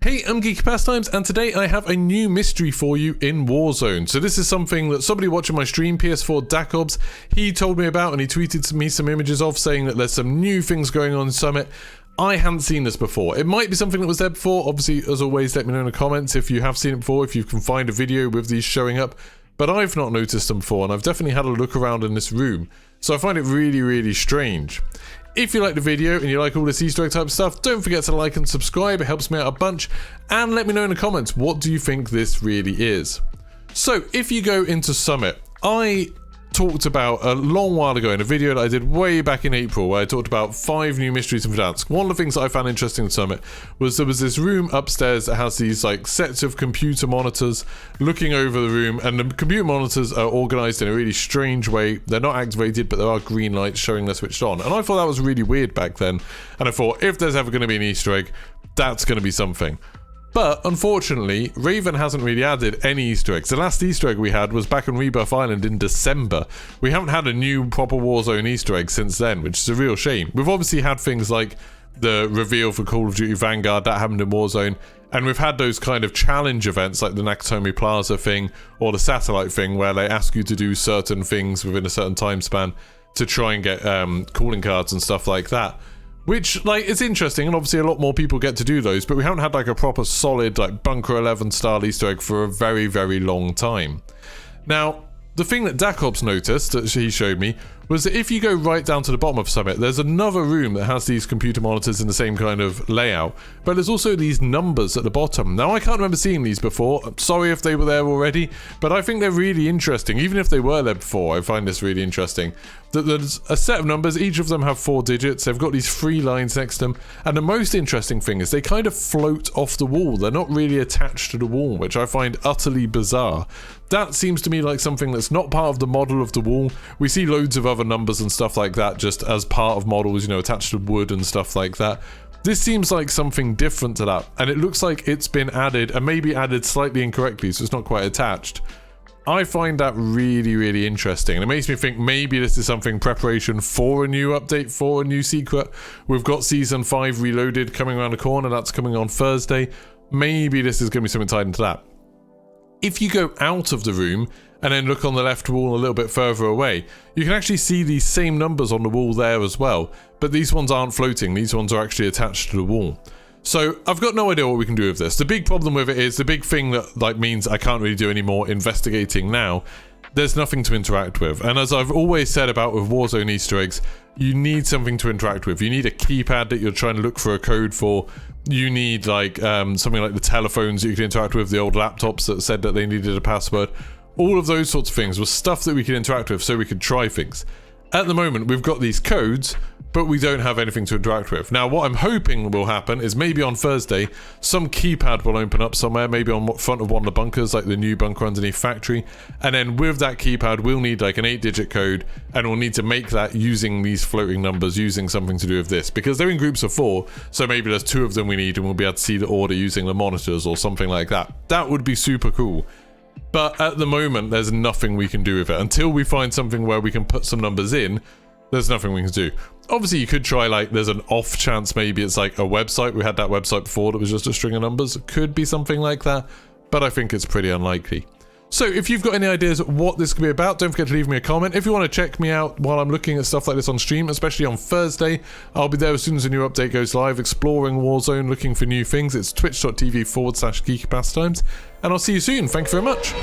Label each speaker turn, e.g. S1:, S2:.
S1: Hey, I'm Geeky Pastimes, and today I have a new mystery for you in Warzone. So this is something that somebody watching my stream, PS4 Dacobs, he told me about and he tweeted me some images of, saying that there's some new things going on in Summit. I hadn't seen this before. It might be something that was there before. Obviously, as always, let me know in the comments if you have seen it before, if you can find a video with these showing up. But I've not noticed them before, and I've definitely had a look around in this room. So I find it really, really strange. If you like the video and you like all this Easter egg type stuff, don't forget to like and subscribe, it helps me out a bunch, and let me know in the comments, what do you think this really is? So, if you go into Summit, I talked about a long while ago in a video that I did way back in April where I talked about 5 new mysteries in Verdansk. One of the things that I found interesting in Summit was there was this room upstairs that has these like sets of computer monitors looking over the room, and the computer monitors are organized in a really strange way. They're not activated, but there are green lights showing they're switched on, and I thought that was really weird back then, and I thought if there's ever going to be an Easter egg, that's going to be something. But, unfortunately, Raven hasn't really added any Easter eggs. The last Easter egg we had was back on Rebirth Island in December. We haven't had a new proper Warzone Easter egg since then, which is a real shame. We've obviously had things like the reveal for Call of Duty Vanguard, that happened in Warzone, and we've had those kind of challenge events like the Nakatomi Plaza thing or the Satellite thing where they ask you to do certain things within a certain time span to try and get calling cards and stuff like that. Which, like, it's interesting, and obviously a lot more people get to do those, but we haven't had, like, a proper solid, like, Bunker 11 style Easter egg for a very, very long time. Now, the thing that Dacobs noticed, that he showed me, was that if you go right down to the bottom of Summit, there's another room that has these computer monitors in the same kind of layout, but there's also these numbers at the bottom. Now, I can't remember seeing these before. I'm sorry if they were there already, but I think they're really interesting. Even if they were there before, I find this really interesting. That there's a set of numbers, each of them have 4 digits, they've got these 3 lines next to them, and the most interesting thing is they kind of float off the wall. They're not really attached to the wall, which I find utterly bizarre. That seems to me like something that's not part of the model of the wall. We see loads of other numbers and stuff like that just as part of models, you know, attached to wood and stuff like that. This seems like something different to that, and it looks like it's been added, and maybe added slightly incorrectly, so it's not quite attached. I find that really, really interesting, and it makes me think maybe this is something preparation for a new update, for a new secret. We've got Season 5 Reloaded coming around the corner, that's coming on Thursday. Maybe this is going to be something tied into that. If you go out of the room and then look on the left wall a little bit further away, you can actually see these same numbers on the wall there as well, but these ones aren't floating, these ones are actually attached to the wall. So I've got no idea what we can do with this. The big problem with it is, the big thing that like means I can't really do any more investigating now, there's nothing to interact with. And as I've always said about with Warzone Easter eggs, you need something to interact with. You need a keypad that you're trying to look for a code for. You need like something like the telephones that you can interact with, the old laptops that said that they needed a password. All of those sorts of things was stuff that we could interact with so we could try things. At the moment, we've got these codes, but we don't have anything to interact with. Now, what I'm hoping will happen is maybe on Thursday, some keypad will open up somewhere, maybe on front of one of the bunkers, like the new bunker underneath factory, and then with that keypad, we'll need like an 8-digit code, and we'll need to make that using these floating numbers, using something to do with this, because they're in groups of 4, so maybe there's 2 of them we need, and we'll be able to see the order using the monitors or something like that. That would be super cool. But at the moment, there's nothing we can do with it. Until we find something where we can put some numbers in, there's nothing we can do. Obviously, you could try, like, there's an off chance maybe it's like a website. We had that website before that was just a string of numbers. It could be something like that, but I think it's pretty unlikely. So if you've got any ideas what this could be about, don't forget to leave me a comment. If you want to check me out while I'm looking at stuff like this on stream, especially on Thursday, I'll be there as soon as a new update goes live, exploring Warzone, looking for new things. It's twitch.tv/geekypastimes, and I'll see you soon. Thank you very much.